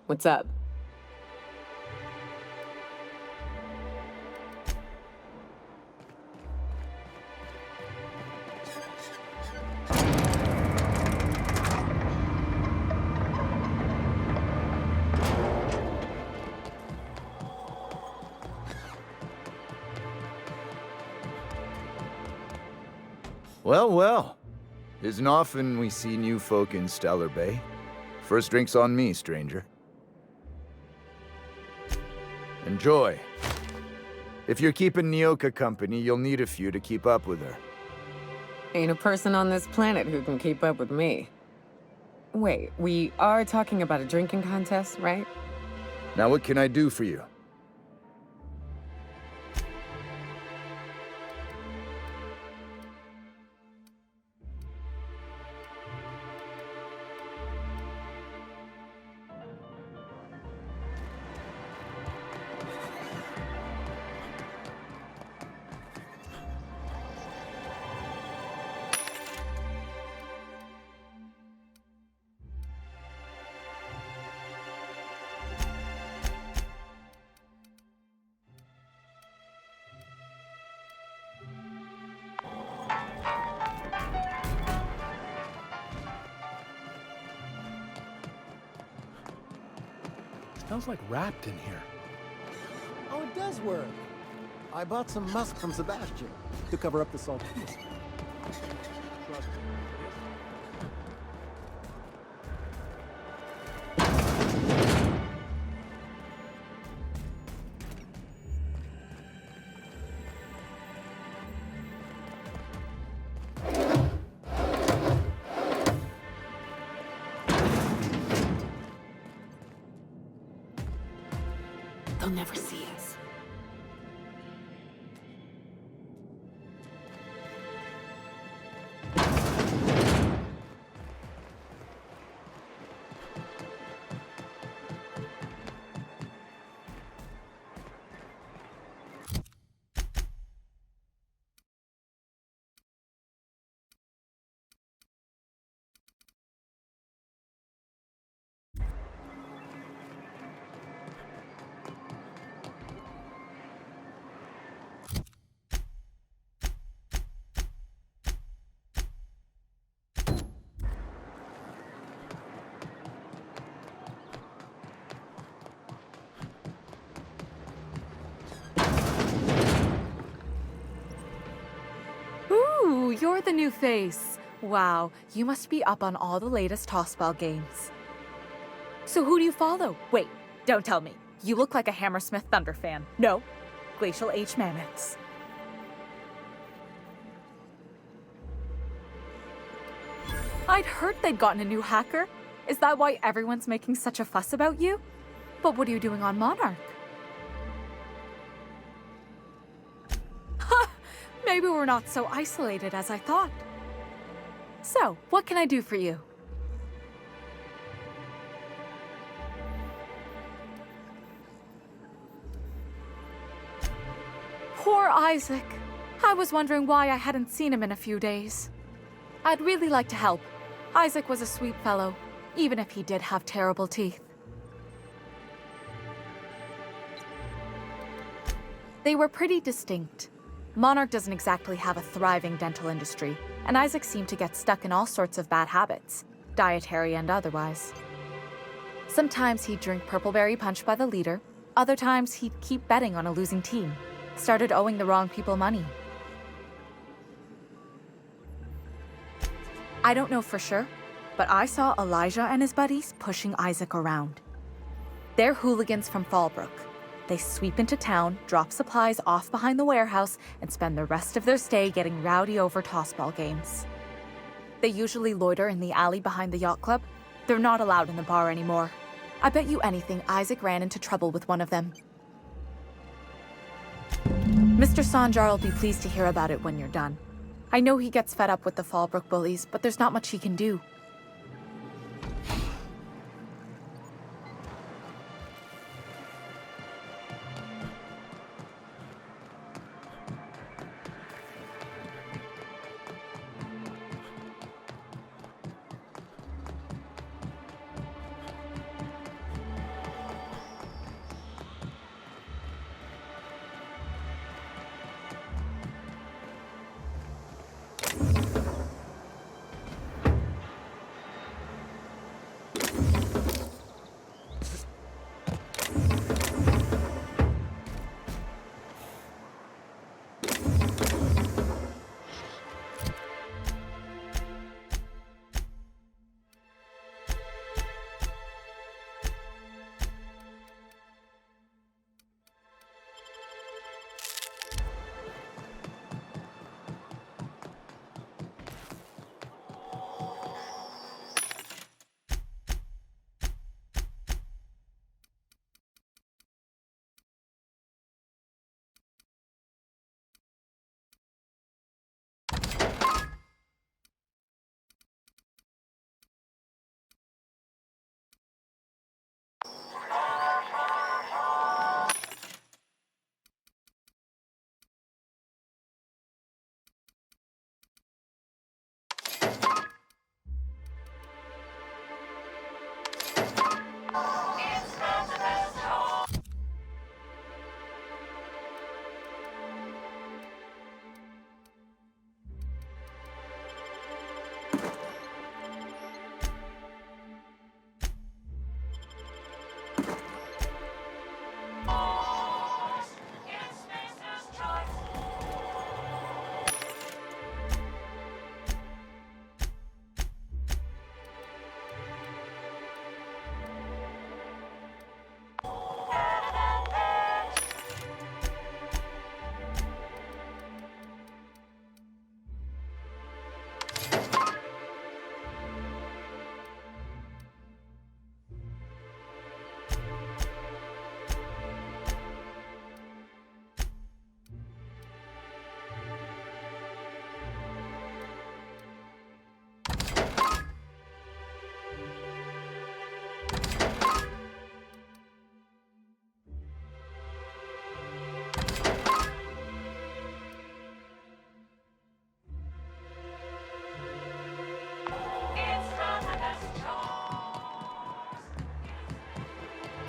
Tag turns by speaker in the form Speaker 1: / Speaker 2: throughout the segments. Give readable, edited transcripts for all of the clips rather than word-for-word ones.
Speaker 1: What's up?
Speaker 2: Well, well. Isn't often we see new folk in Stellar Bay. First drink's on me, stranger. Enjoy. If you're keeping Nyoka company, you'll need a few to keep up with her.
Speaker 1: Ain't a person on this planet who can keep up with me. Wait, we are talking about a drinking contest, right?
Speaker 2: Now what can I do for you?
Speaker 3: Smells like wrapped in here.
Speaker 4: Oh, it does work. I bought some musk from Sebastian to cover up the saltiness.
Speaker 1: They'll never see us.
Speaker 5: Ooh, you're the new face. Wow, you must be up on all the latest tossball games. So who do you follow? Wait, don't tell me. You look like a Hammersmith Thunder fan. No, Glacial H Mammoths. I'd heard they'd gotten a new hacker. Is that why everyone's making such a fuss about you? But what are you doing on Monarch? Maybe we're not so isolated as I thought. So, what can I do for you? Poor Isaac. I was wondering why I hadn't seen him in a few days. I'd really like to help. Isaac was a sweet fellow, even if he did have terrible teeth. They were pretty distinct. Monarch doesn't exactly have a thriving dental industry, and Isaac seemed to get stuck in all sorts of bad habits, dietary and otherwise. Sometimes he'd drink purpleberry punch by the liter, other times he'd keep betting on a losing team, started owing the wrong people money. I don't know for sure, but I saw Elijah and his buddies pushing Isaac around. They're hooligans from Fallbrook. They sweep into town, drop supplies off behind the warehouse, and spend the rest of their stay getting rowdy over tossball games. They usually loiter in the alley behind the yacht club. They're not allowed in the bar anymore. I bet you anything Isaac ran into trouble with one of them. Mr. Sanjar will be pleased to hear about it when you're done. I know he gets fed up with the Fallbrook bullies, but there's not much he can do.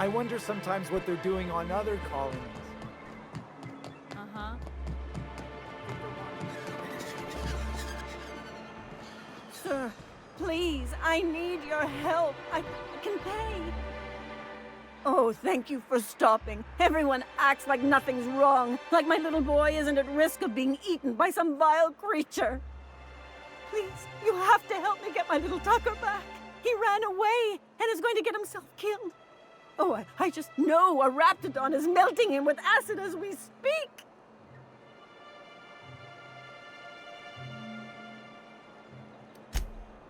Speaker 3: I wonder sometimes what they're doing on other colonies.
Speaker 5: Uh-huh.
Speaker 6: Sir, please, I need your help. I can pay. Oh, thank you for stopping. Everyone acts like nothing's wrong, like my little boy isn't at risk of being eaten by some vile creature. Please, you have to help me get my little Tucker back. He ran away and is going to get himself killed. Oh, I just know a raptidon is melting him with acid as we speak.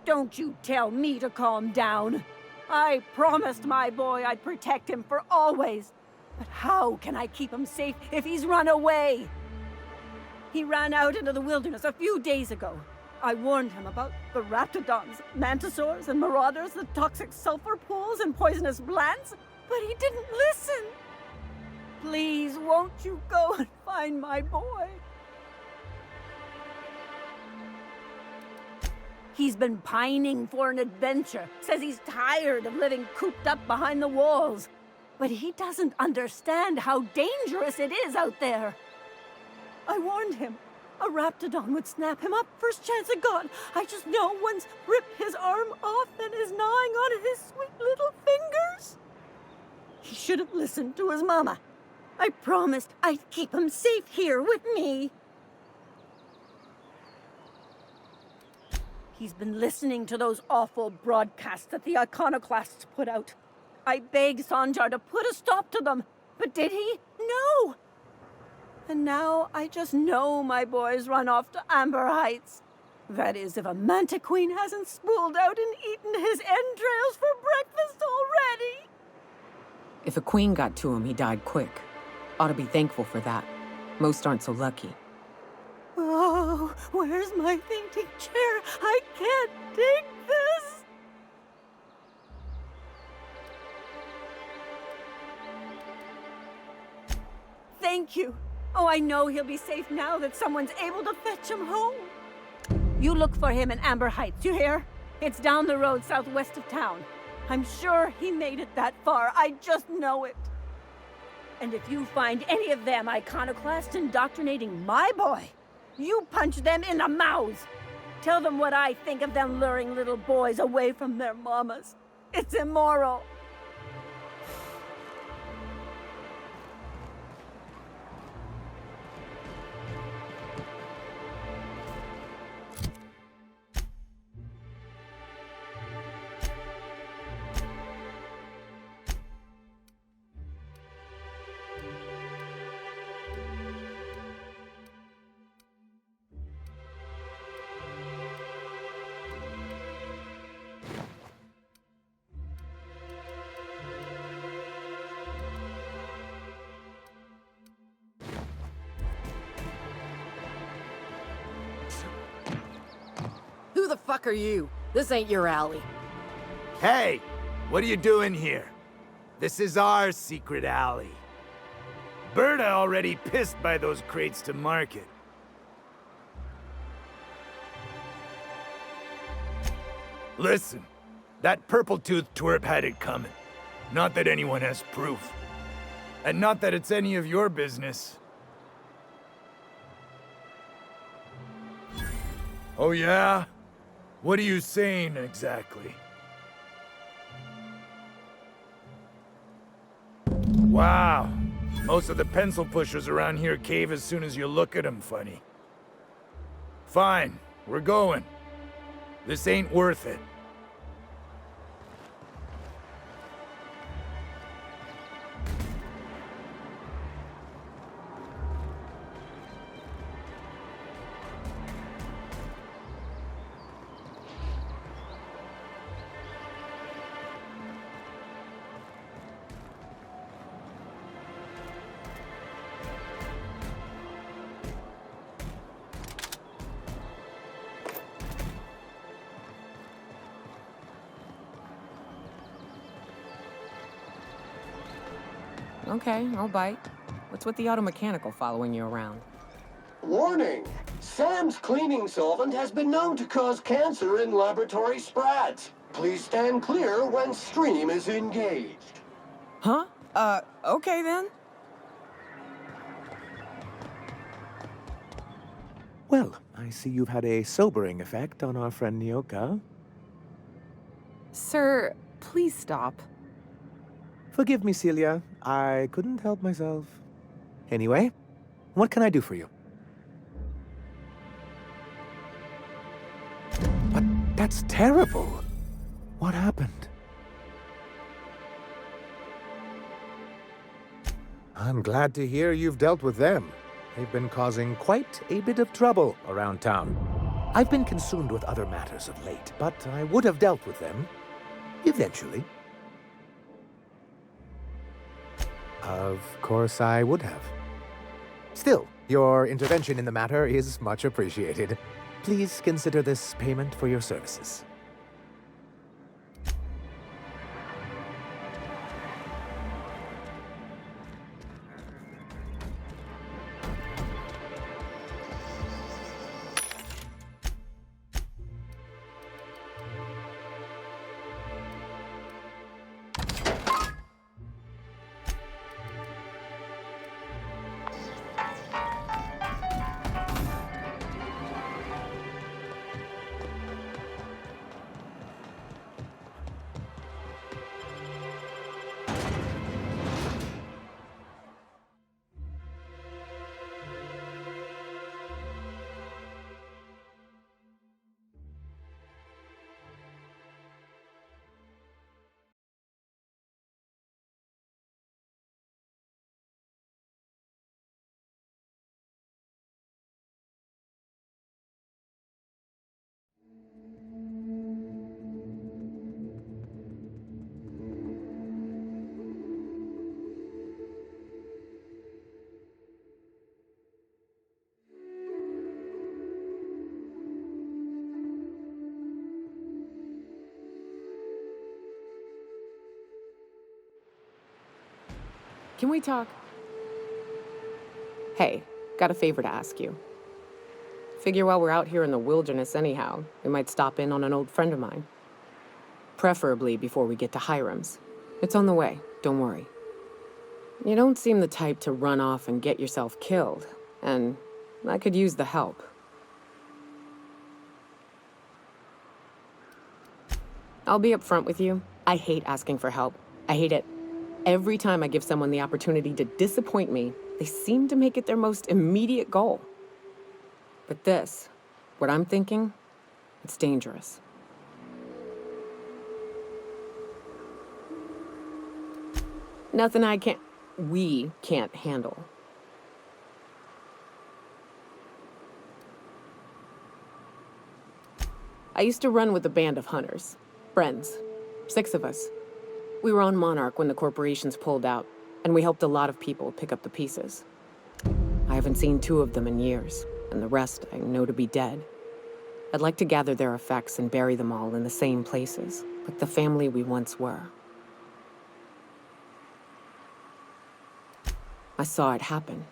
Speaker 6: Don't you tell me to calm down. I promised my boy I'd protect him for always. But how can I keep him safe if he's run away? He ran out into the wilderness a few days ago. I warned him about the raptidons, mantisaurs, and marauders, the toxic sulfur pools, and poisonous plants, but he didn't listen. Please, won't you go and find my boy? He's been pining for an adventure, says he's tired of living cooped up behind the walls. But he doesn't understand how dangerous it is out there. I warned him. A raptidon would snap him up first chance it got. I just know one's ripped his arm off and is gnawing on his sweet little fingers. He should have listened to his mama. I promised I'd keep him safe here with me. He's been listening to those awful broadcasts that the iconoclasts put out. I begged Sanjar to put a stop to them, but did he? No! And now I just know my boy's run off to Amber Heights. That is, if a manta queen hasn't spooled out and eaten his entrails for breakfast already.
Speaker 1: If a queen got to him, he died quick. Ought to be thankful for that. Most aren't so lucky.
Speaker 6: Oh, where's my fainting chair? I can't take this. Thank you. Oh, I know he'll be safe now that someone's able to fetch him home. You look for him in Amber Heights, you hear? It's down the road southwest of town. I'm sure he made it that far. I just know it. And if you find any of them iconoclasts indoctrinating my boy, you punch them in the mouths. Tell them what I think of them luring little boys away from their mamas. It's immoral.
Speaker 7: Who the fuck are you? This ain't your alley.
Speaker 2: Hey, what are you doing here? This is our secret alley. Berta already pissed by those crates to market. Listen, that purple-toothed twerp had it coming. Not that anyone has proof. And not that it's any of your business. Oh yeah? What are you saying exactly? Wow. Most of the pencil pushers around here cave as soon as you look at them funny. Fine, we're going. This ain't worth it.
Speaker 1: Okay, I'll bite. What's with the auto mechanical following you around?
Speaker 8: Warning! Sam's cleaning solvent has been known to cause cancer in laboratory sprats. Please stand clear when stream is engaged.
Speaker 1: Huh? Okay then.
Speaker 9: Well, I see you've had a sobering effect on our friend Nyoka.
Speaker 1: Sir, please stop.
Speaker 9: Forgive me, Celia. I couldn't help myself. Anyway, what can I do for you? But that's terrible. What happened? I'm glad to hear you've dealt with them. They've been causing quite a bit of trouble around town. I've been consumed with other matters of late, but I would have dealt with them eventually. Of course I would have. Still, your intervention in the matter is much appreciated. Please consider this payment for your services.
Speaker 1: Can we talk? Hey, got a favor to ask you. Figure while we're out here in the wilderness anyhow, we might stop in on an old friend of mine. Preferably before we get to Hiram's. It's on the way, don't worry. You don't seem the type to run off and get yourself killed, and I could use the help. I'll be upfront with you. I hate asking for help. I hate it. Every time I give someone the opportunity to disappoint me, they seem to make it their most immediate goal. But this, what I'm thinking, it's dangerous. Nothing we can't handle. I used to run with a band of hunters. Friends. 6 of us. We were on Monarch when the corporations pulled out, and we helped a lot of people pick up the pieces. I haven't seen 2 of them in years, and the rest I know to be dead. I'd like to gather their effects and bury them all in the same places, like the family we once were. I saw it happen.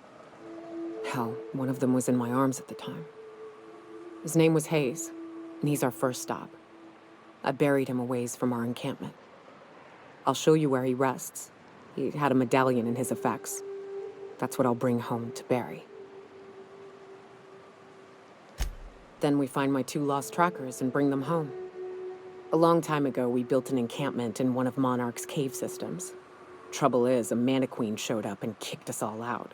Speaker 1: Hell, one of them was in my arms at the time. His name was Hayes, and he's our first stop. I buried him a ways from our encampment. I'll show you where he rests. He had a medallion in his effects. That's what I'll bring home to Barry. Then we find my 2 lost trackers and bring them home. A long time ago, we built an encampment in one of Monarch's cave systems. Trouble is, a Mantiqueen showed up and kicked us all out.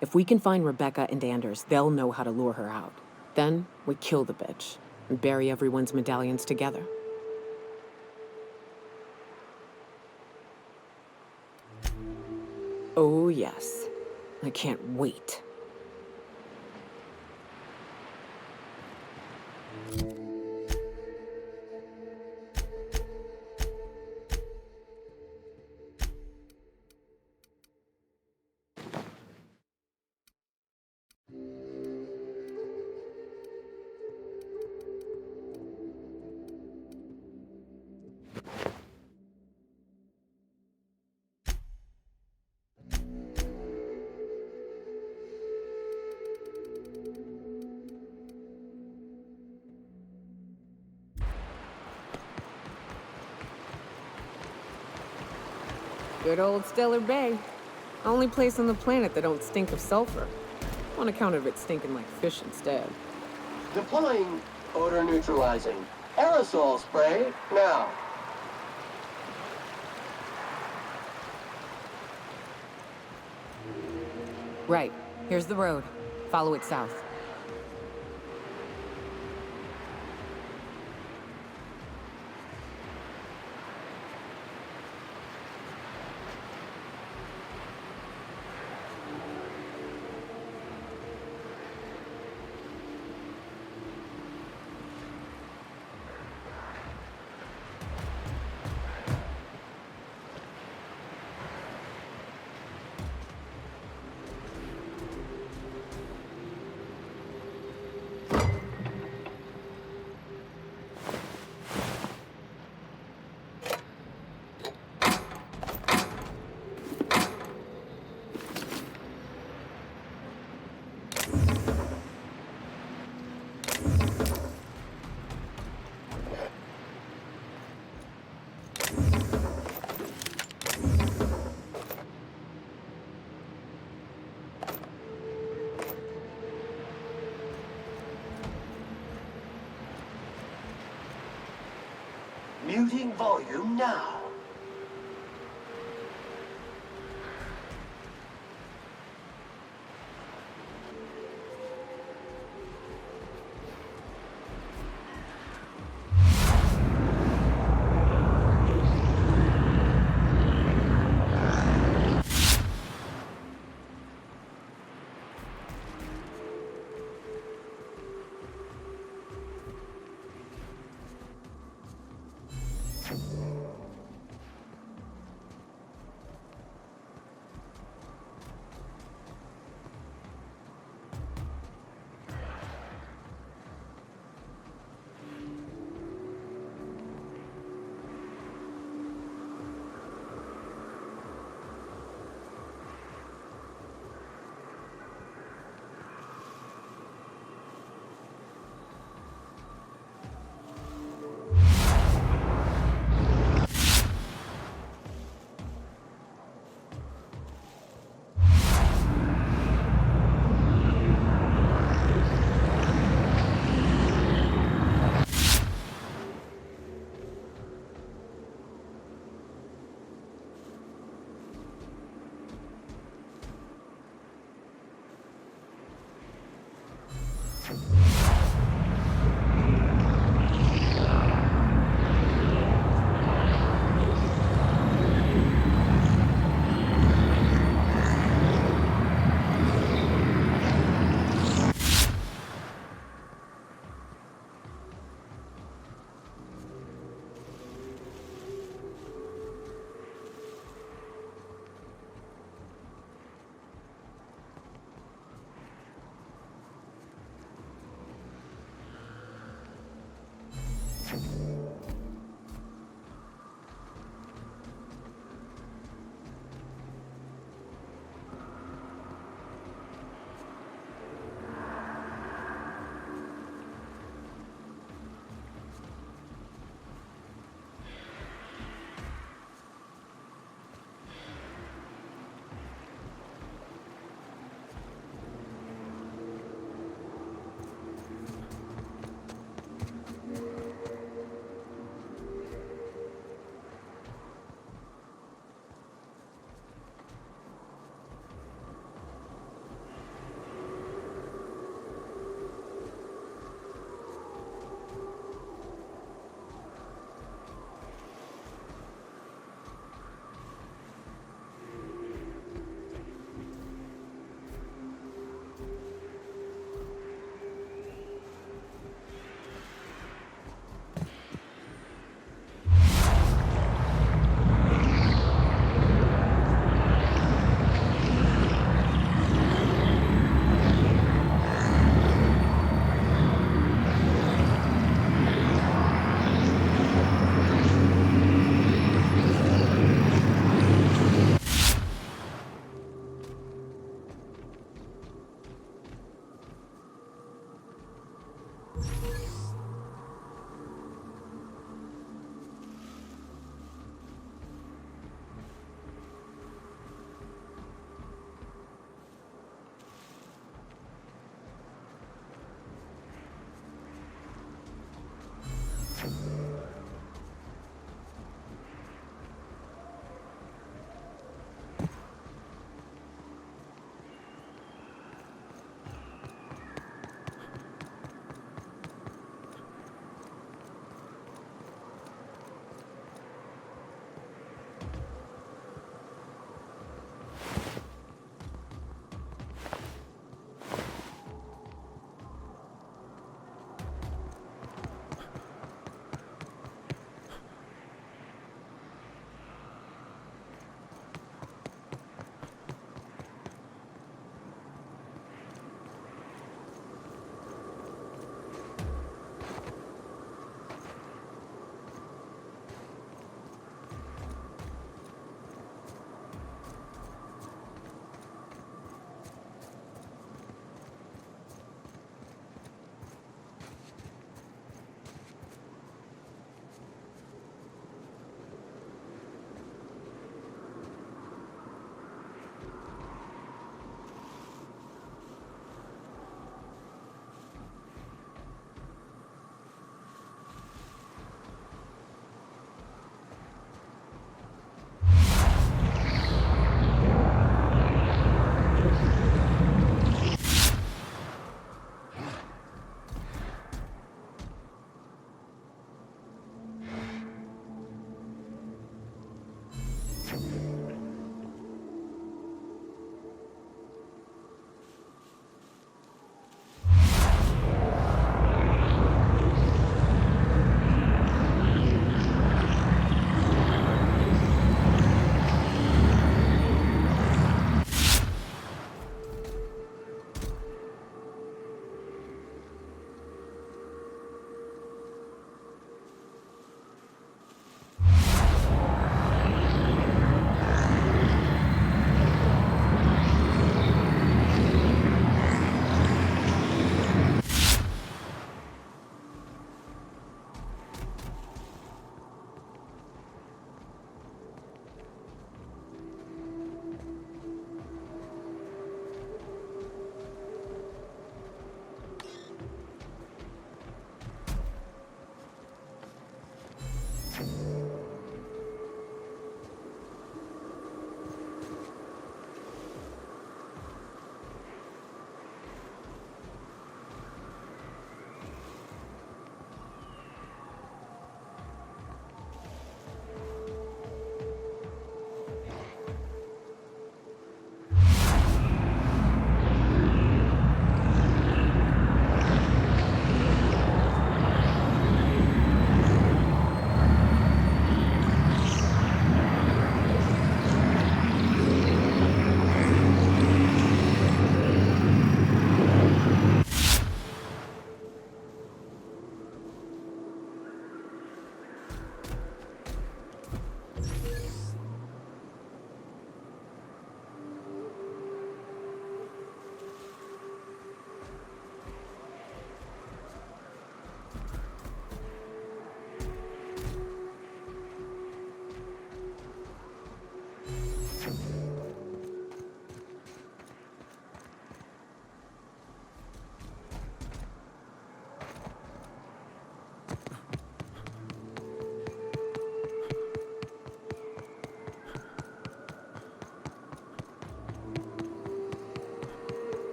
Speaker 1: If we can find Rebecca and Anders, they'll know how to lure her out. Then we kill the bitch and bury everyone's medallions together. Oh, yes. I can't wait. Good old Stellar Bay. Only place on the planet that don't stink of sulfur. On account of it stinking like fish instead.
Speaker 8: Deploying odor neutralizing aerosol spray now.
Speaker 1: Right. Here's the road. Follow it south.
Speaker 8: Muting volume now.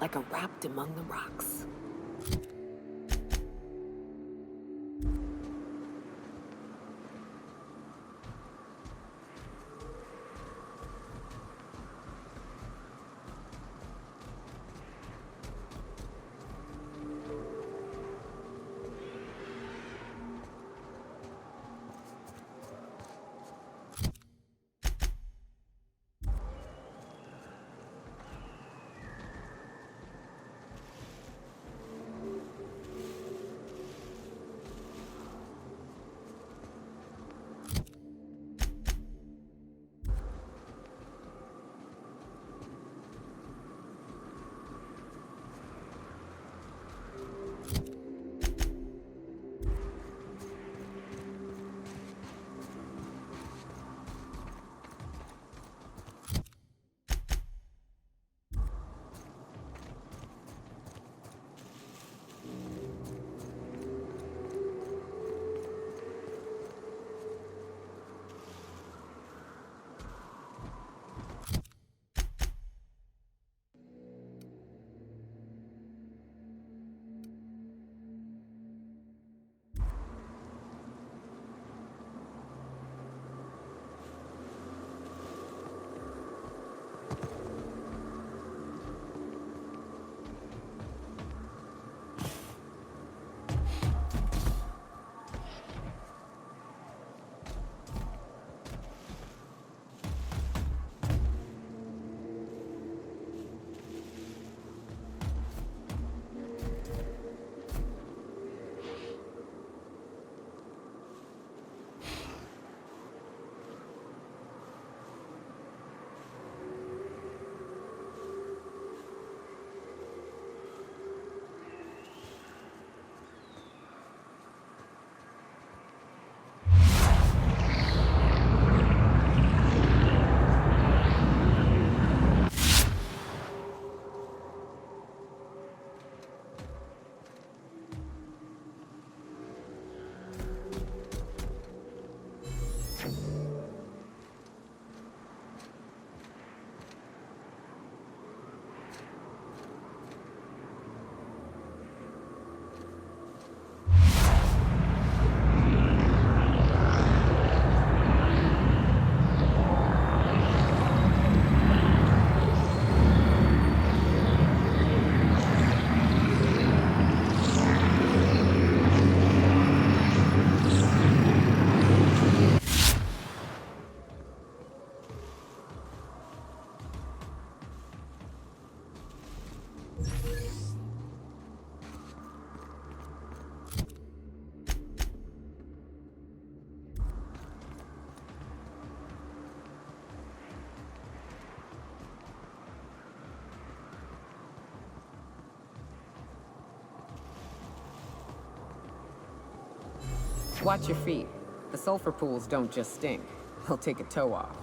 Speaker 1: like a wrapped among the rocks. Watch your feet. The sulfur pools don't just stink. They'll take a toe off.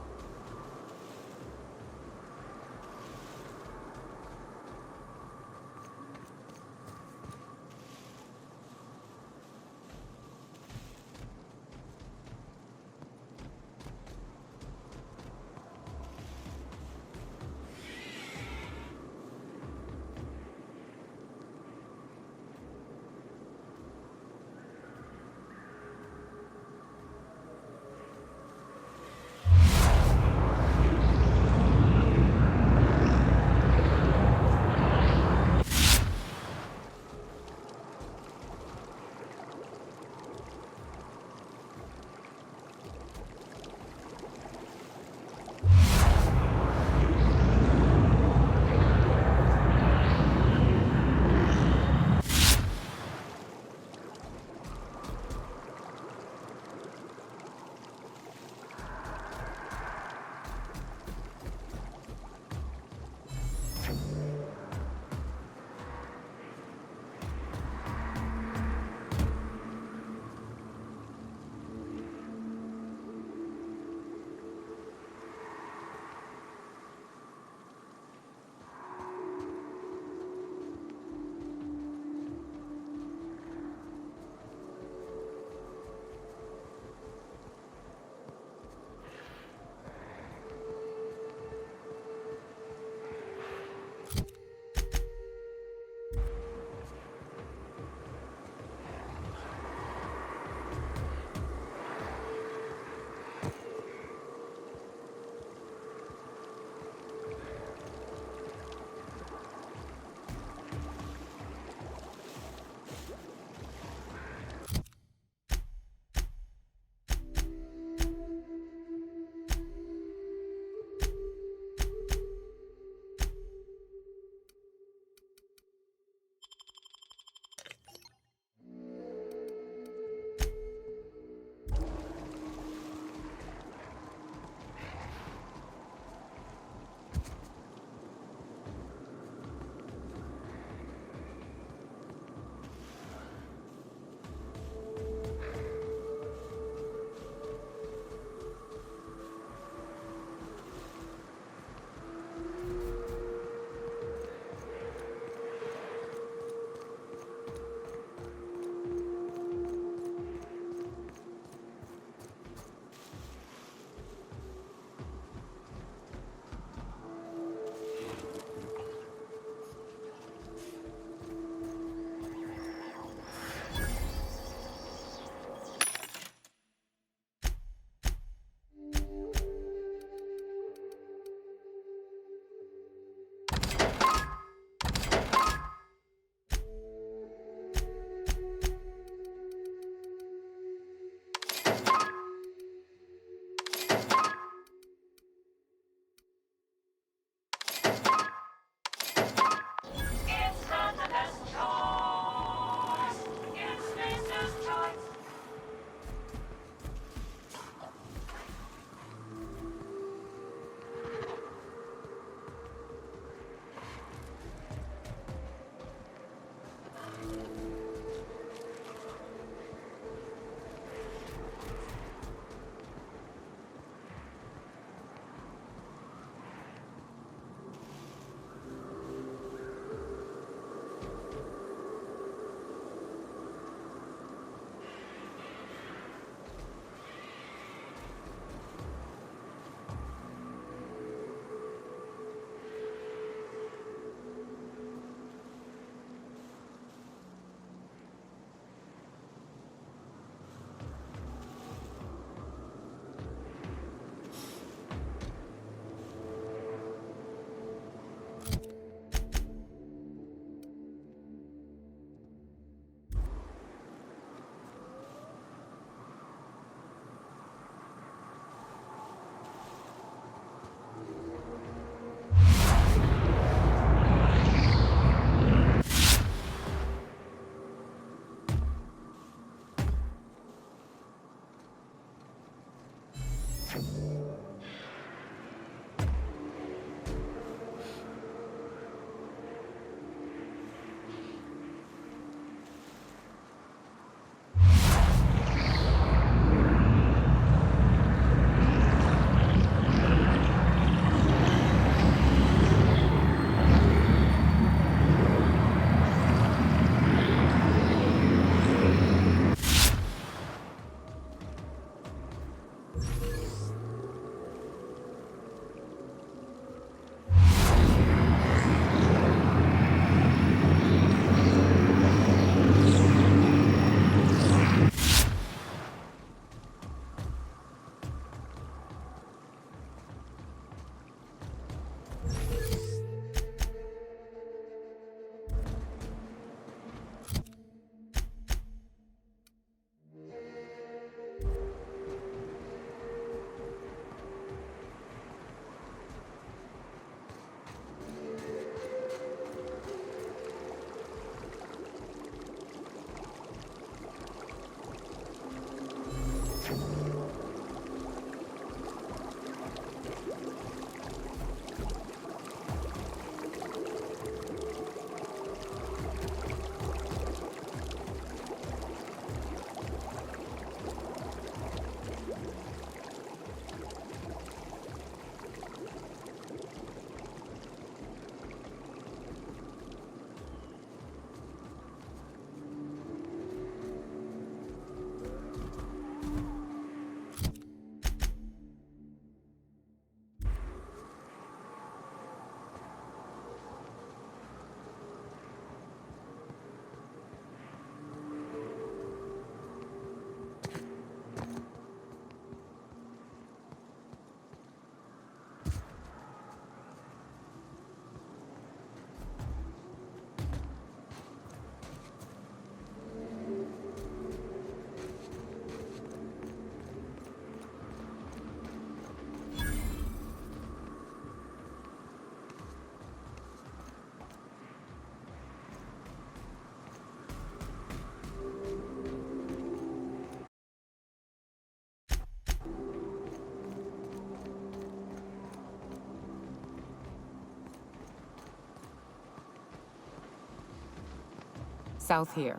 Speaker 1: South here,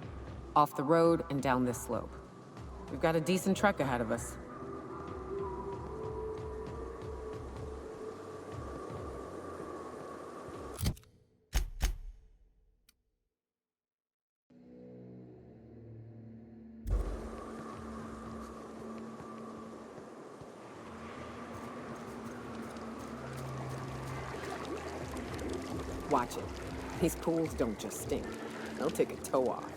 Speaker 1: off the road and down this slope. We've got a decent trek ahead of us. Watch it. These pools don't just stink. They'll take a toe off.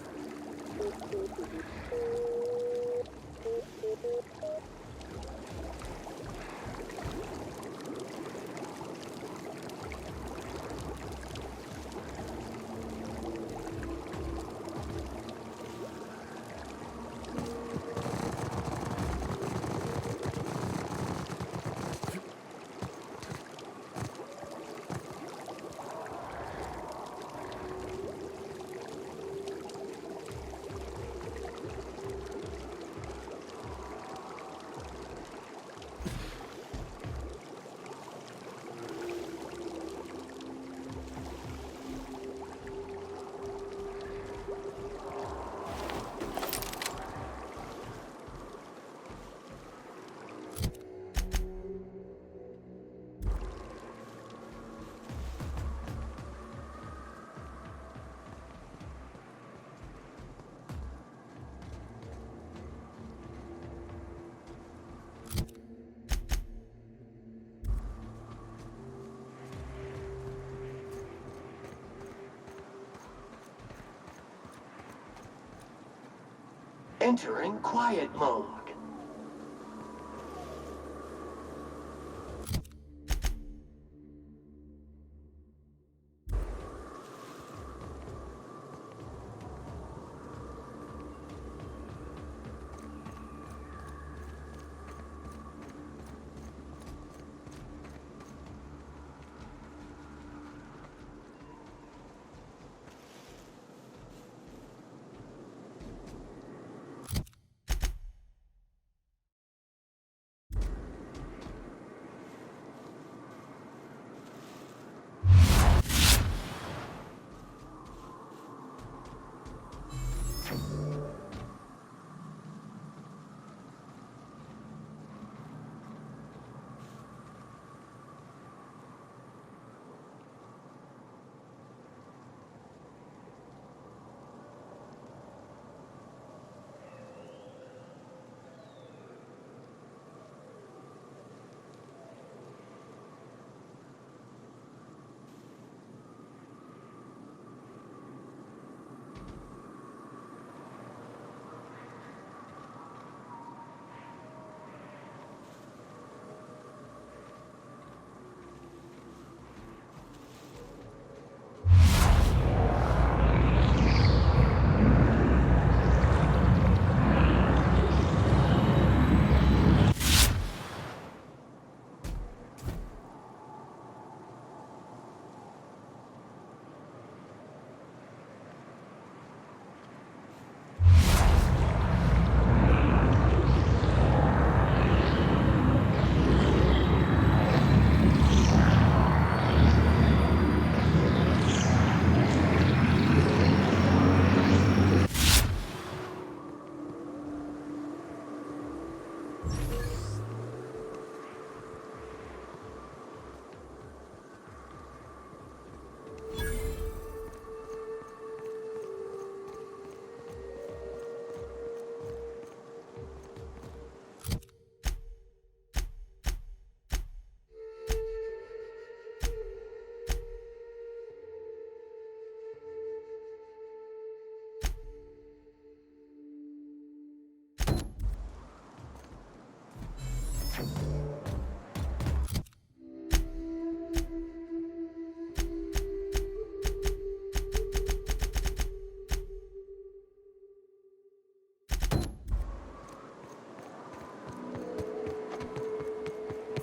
Speaker 8: Entering quiet mode.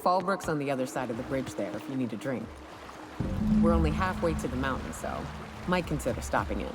Speaker 1: Fallbrook's on the other side of the bridge there if you need a drink. We're only halfway to the mountain, so might consider stopping in.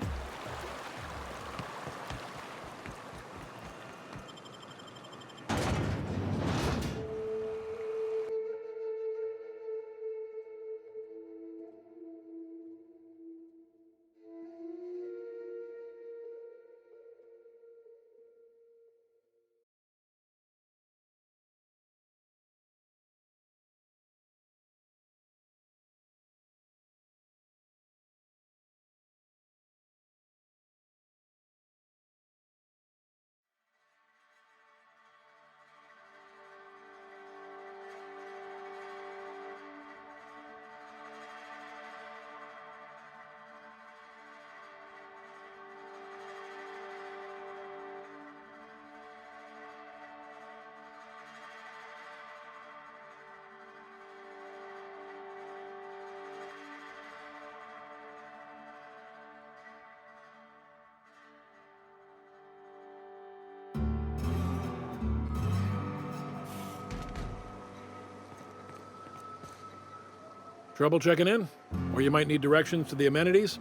Speaker 10: Trouble checking in? Or you might need directions to the amenities?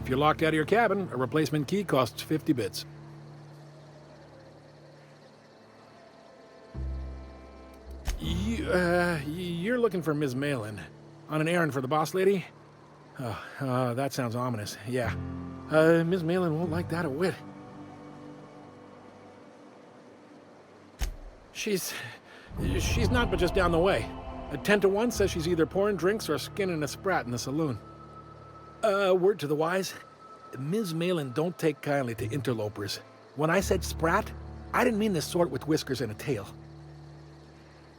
Speaker 10: If you're locked out of your cabin, a replacement key costs 50 bits. You're looking for Ms. Malin. On an errand for the boss lady? That sounds ominous. Yeah. Ms. Malin won't like that a whit. She's not but just down the way. A 10 to 1 says she's either pouring drinks or skinning a sprat in the saloon. Word to the wise, Ms. Malin don't take kindly to interlopers. When I said sprat, I didn't mean the sort with whiskers and a tail.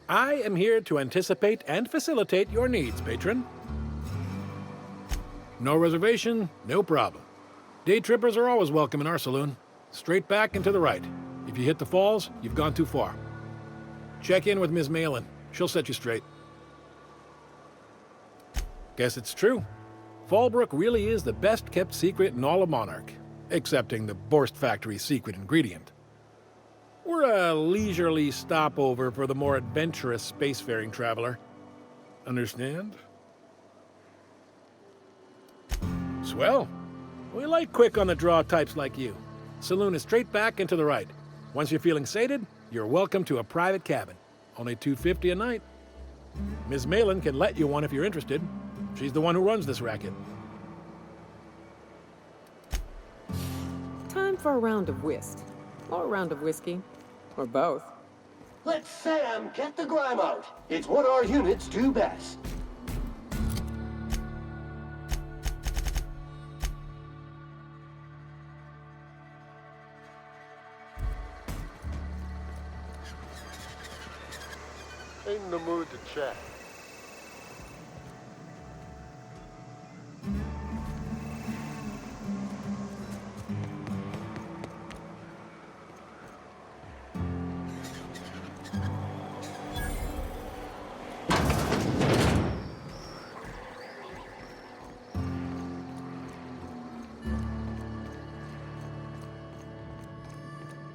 Speaker 10: I am here to anticipate and facilitate your needs, patron. No reservation, no problem. Day trippers are always welcome in our saloon. Straight back and to the right. If you hit the falls, you've gone too far. Check in with Ms. Malin. She'll set you straight. Guess it's true. Fallbrook really is the best-kept secret in all of Monarch, excepting the Borst Factory's secret ingredient. We're a leisurely stopover for the more adventurous spacefaring traveler. Understand? Swell. We like quick-on-the-draw types like you. Saloon is straight back and to the right. Once you're feeling sated, you're welcome to a private cabin. Only $250 a night. Ms. Malin can let you one if you're interested. She's the one who runs this racket.
Speaker 1: Time for a round of whist. Or a round of whiskey. Or both.
Speaker 8: Let Sam get the grime out. It's what our units do best.
Speaker 4: Ain't in the mood to chat.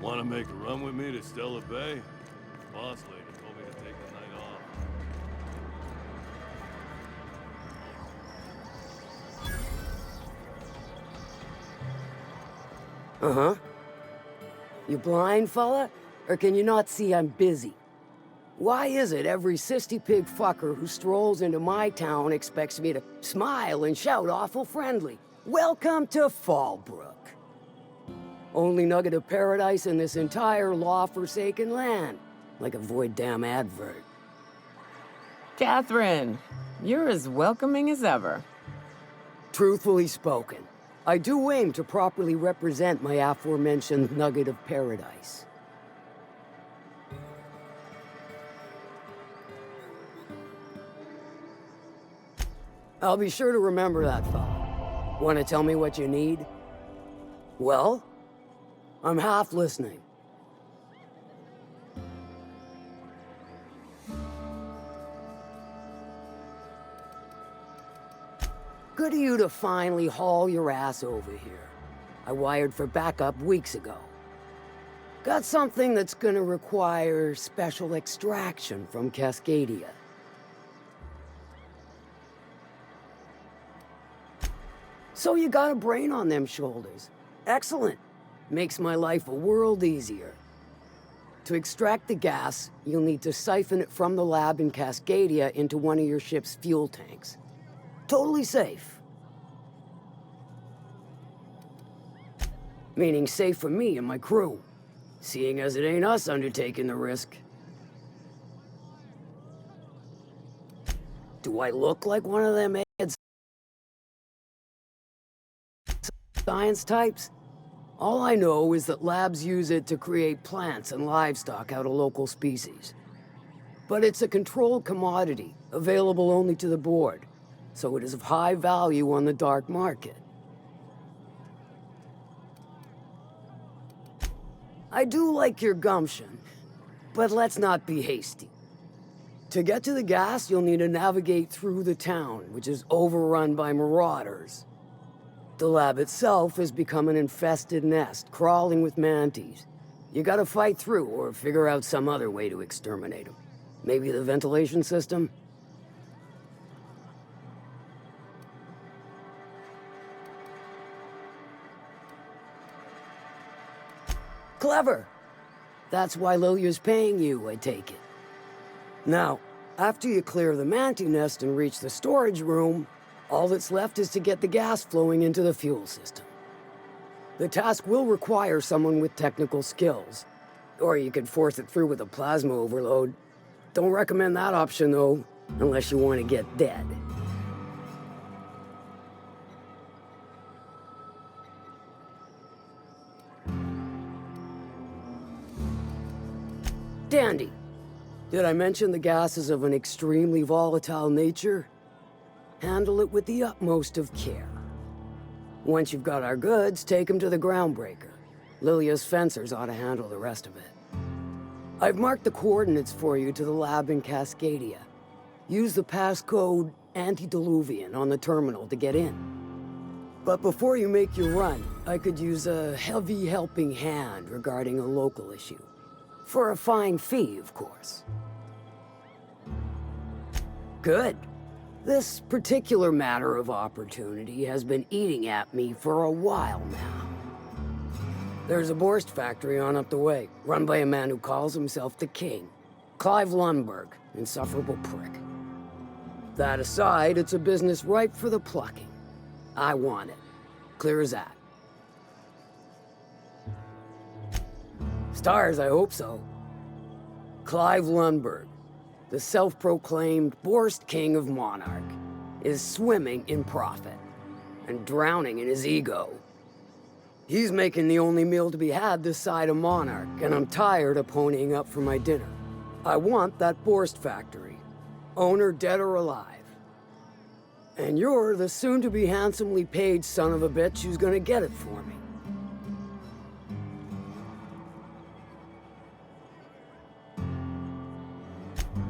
Speaker 11: Want to make a run with me to Stella Bay? Boss lady told me to take the night off.
Speaker 7: Uh-huh. You blind, fella? Or can you not see I'm busy? Why is it every sissy pig fucker who strolls into my town expects me to smile and shout awful friendly? Welcome to Fallbrook. Only nugget of paradise in this entire law-forsaken land. Like a void damn advert.
Speaker 1: Catherine, you're as welcoming as ever.
Speaker 7: Truthfully spoken, I do aim to properly represent my aforementioned nugget of paradise. I'll be sure to remember that, fella. Want to tell me what you need? Well, I'm half listening. Good of you to finally haul your ass over here. I wired for backup weeks ago. Got something that's gonna require special extraction from Cascadia. So you got a brain on them shoulders. Excellent. Makes my life a world easier. To extract the gas, you'll need to siphon it from the lab in Cascadia into one of your ship's fuel tanks. Totally safe. Meaning safe for me and my crew, seeing as it ain't us undertaking the risk. Do I look like one of them science types? All I know is that labs use it to create plants and livestock out of local species. But it's a controlled commodity, available only to the board, so it is of high value on the dark market. I do like your gumption, but let's not be hasty. To get to the gas, you'll need to navigate through the town, which is overrun by marauders. The lab itself has become an infested nest, crawling with mantis. You gotta fight through or figure out some other way to exterminate them. Maybe the ventilation system? Clever. That's why Lilia's paying you, I take it. Now, after you clear the manti nest and reach the storage room, all that's left is to get the gas flowing into the fuel system. The task will require someone with technical skills, or you could force it through with a plasma overload. Don't recommend that option, though, unless you want to get dead. Dandy. Did I mention the gas is of an extremely volatile nature? Handle it with the utmost of care. Once you've got our goods, take them to the groundbreaker. Lilia's fencers ought to handle the rest of it. I've marked the coordinates for you to the lab in Cascadia. Use the passcode Antediluvian on the terminal to get in. But before you make your run, I could use a heavy helping hand regarding a local issue. For a fine fee, of course. Good. This particular matter of opportunity has been eating at me for a while now. There's a Borst factory on up the way, run by a man who calls himself the King. Clive Lundberg, insufferable prick. That aside, it's a business ripe for the plucking. I want it. Clear as that. Stars, I hope so. Clive Lundberg, the self-proclaimed Borst King of Monarch, is swimming in profit and drowning in his ego. He's making the only meal to be had this side of Monarch, and I'm tired of ponying up for my dinner. I want that Borst factory, owner dead or alive. And you're the soon-to-be handsomely paid son of a bitch who's gonna get it for me.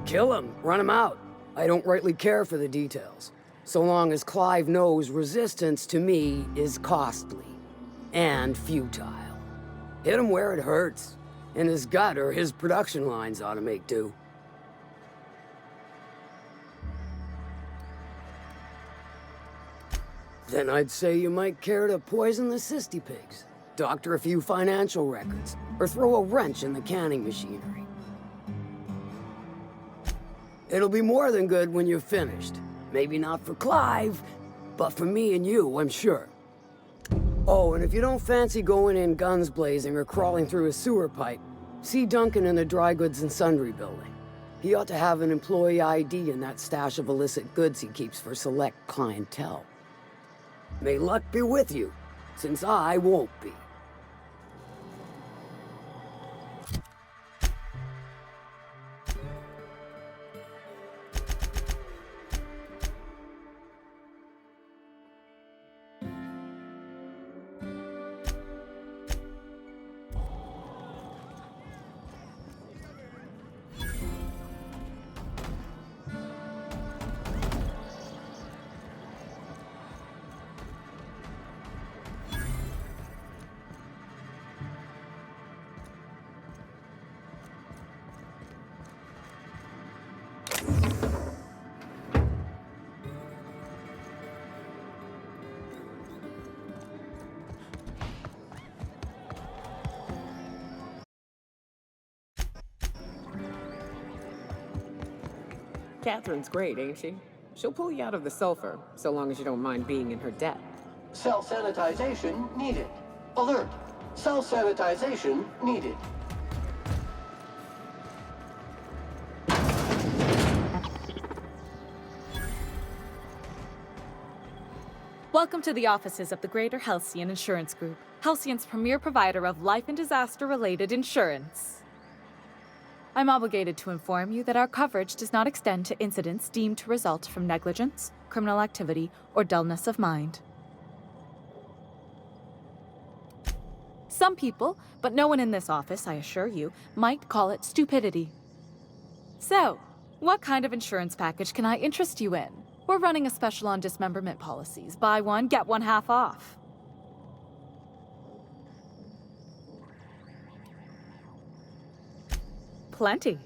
Speaker 7: Kill him, run him out. I don't rightly care for the details, so long as Clive knows resistance to me is costly and futile. Hit him where it hurts. In his gut, or his production lines ought to make do. Then I'd say you might care to poison the cysty pigs, doctor a few financial records, or throw a wrench in the canning machinery. It'll be more than good when you're finished. Maybe not for Clive, but for me and you, I'm sure. Oh, and if you don't fancy going in guns blazing or crawling through a sewer pipe, see Duncan in the Dry Goods and Sundry building. He ought to have an employee ID in that stash of illicit goods he keeps for select clientele. May luck be with you, since I won't be.
Speaker 1: Catherine's great, ain't she? She'll pull you out of the sulfur, so long as you don't mind being in her debt.
Speaker 8: Self-sanitization needed. Alert. Self-sanitization needed.
Speaker 5: Welcome to the offices of the Greater Halcyon Insurance Group, Halcyon's premier provider of life and disaster-related insurance. I'm obligated to inform you that our coverage does not extend to incidents deemed to result from negligence, criminal activity, or dullness of mind. Some people, but no one in this office, I assure you, might call it stupidity. So, what kind of insurance package can I interest you in? We're running a special on dismemberment policies. Buy one, get one half off. Plenty.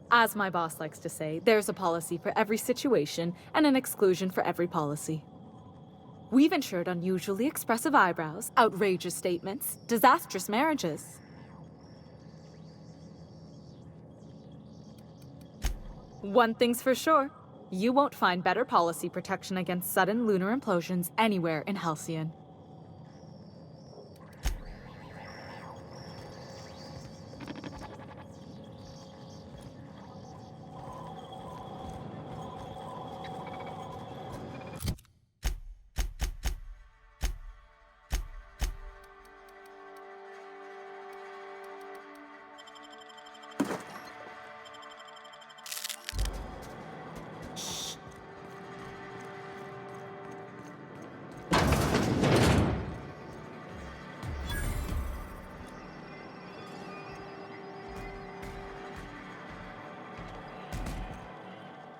Speaker 5: As my boss likes to say, there's a policy for every situation and an exclusion for every policy. We've insured unusually expressive eyebrows, outrageous statements, disastrous marriages. One thing's for sure. You won't find better policy protection against sudden lunar implosions anywhere in Halcyon.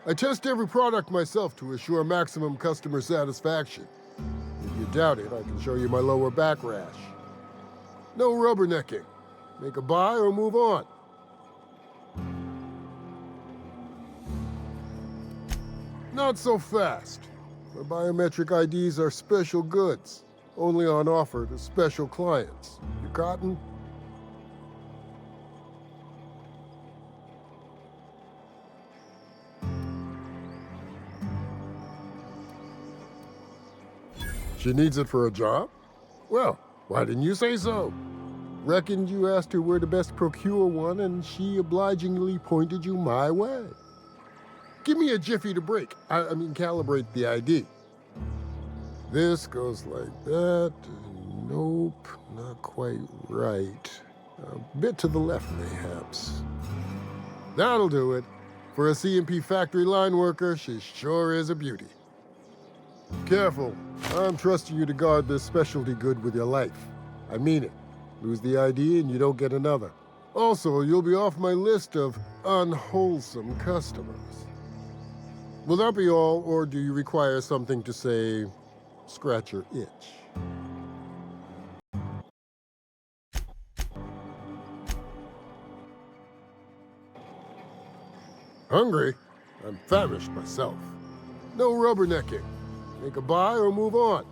Speaker 12: I test every product myself to assure maximum customer satisfaction. If you doubt it, I can show you my lower back rash. No rubbernecking. Make a buy or move on. Not so fast. My biometric IDs are special goods, only on offer to special clients. You cotton? She needs it for a job? Well, why didn't you say so? Reckoned you asked her where to best procure one, and she obligingly pointed you my way. Give me a jiffy to break. I mean, calibrate the ID. This goes like that. Nope, not quite right. A bit to the left, mayhaps. That'll do it. For a CMP factory line worker, she sure is a beauty. Careful. I'm trusting you to guard this specialty good with your life. I mean it. Lose the ID and you don't get another. Also, you'll be off my list of unwholesome customers. Will that be all, or do you require something to say, scratch your itch? Hungry? I'm famished myself. No rubbernecking. Make a buy or move on.